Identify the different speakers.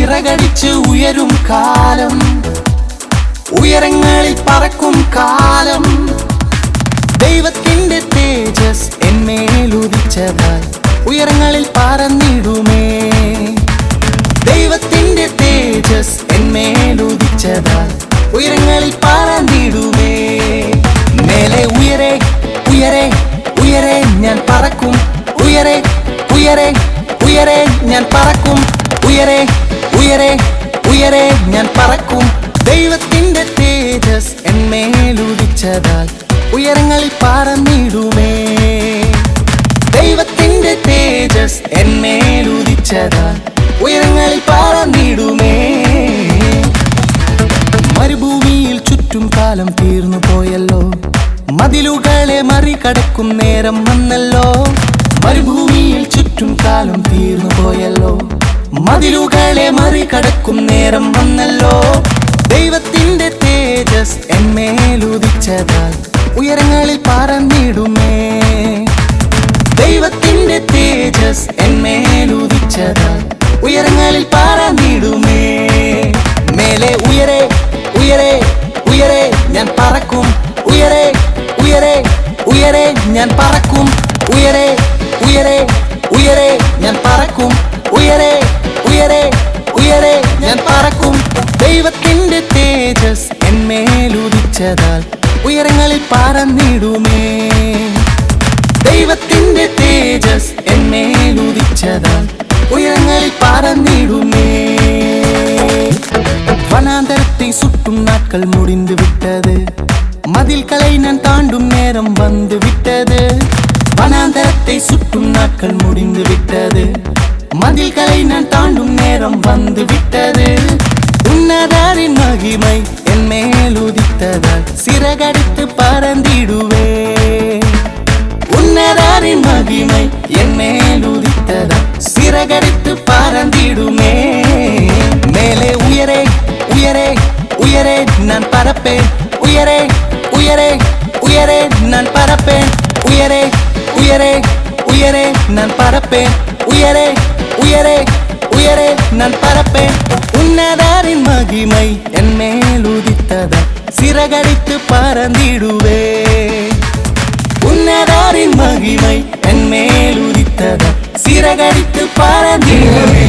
Speaker 1: ചിറകടിച്ച് ഉയരും കാലം, ഉയരങ്ങളിൽ പറക്കും കാലം. ദൈവത്തിന്റെ തേജസ് എന്മേലുദിച്ചതാൽ ഉയരങ്ങളിൽ പറന്നിടുമേ. ദൈവത്തിന്റെ തേജസ് എന്മേലുദിച്ചതാൽ ഉയരങ്ങളിൽ പറന്നിടുമേ. മേലെ ഉയരെ ഉയരെ ഉയരെ ഞാൻ പറക്കും, ഉയരെ ഉയരെ ഉയരെ ഞാൻ പറക്കും, ഉയരെ ഉയരെ ഉയരെ ഞാൻ പറക്കും. ദൈവത്തിന്റെ തേജസ് എന്മേലുദിച്ചതാൽ ഉയരങ്ങളിൽ പറന്നിടുമേ. ദൈവത്തിന്റെ തേജസ് എന്മേലുദിച്ചതാൽ ഉയരങ്ങളിൽ പറന്നിടുമേ. മരുഭൂമിയിൽ ചുറ്റും കാലം തീർന്നു പോയല്ലോ, മതിലുകളെ മറികടക്കും നേരം വന്നല്ലോ. മരുഭൂമിയിൽ ചുറ്റും കാലം തീർന്നു പോയല്ലോ, മതിലുകളെ മറികടക്കും നേരം വന്നല്ലോ. ദൈവത്തിന്റെ തേജസ് എന്മേലുദിച്ചതാൽ ഉയരങ്ങളിൽ പറന്നിടുമേ. ദൈവത്തിന്റെ തേജസ് എന്മേലുദിച്ചതാൽ ഉയരങ്ങളിൽ പറന്നിടുമേ. മേലെ ഉയരെ ഉയരെ ഉയരെ ഞാൻ പറക്കും, ഉയരെ ഉയരെ ഉയരെ ഞാൻ പറക്കും, ഉയരെ ഉയരെ ഉയരെ ഞാൻ പറക്കും, ഉയരെ ഉയരെ ഉയരെ ഞാൻ പറക്കും. ദൈവത്തിന്റെ തേജസ് എന്മേലുദിച്ചതാൽ ഉയരങ്ങളിൽ പറന്നിടുമേ. ദൈവത്തിന്റെ തേജസ് എന്മേലുദിച്ചതാൽ ഉയരങ്ങളിൽ പറന്നിടുമേ. வனாந்தரத்தை சுட்டும் நாட்கள் முடிந்து விட்டது, மதில்களை நான் தாண்டும் நேரம் வந்து விட்டது. வனாந்தரத்தை சுட்டும் நாட்கள் முடிந்து விட்டது, மதில்களை நான் தாண்டும் நேரம் வந்து விட்டது. உன்னதரின் மகிமை என் மேல் உதித்ததால் சிறகடித்து பறந்திடுவே. உன்னதரின் மகிமை என் மேல் உதித்ததால் சிறகடித்து பறந்திடுமே. மேலே உயரே உயரே உயரே நான் பறப்பேன், உயரே உயரே உயரே நான் பறப்பேன், உயரே உயரே உயரே நான் பறப்பேன், உயரே உயரே உயரே நான் பறப்பேன். உன்னதரின் மகிமை என் மேல் உதித்ததால் சிறகடித்து பறந்திடுவே. உன்னதரின் மகிமை என் மேல் உதித்ததால் சிறகடித்து பறந்திடுவே.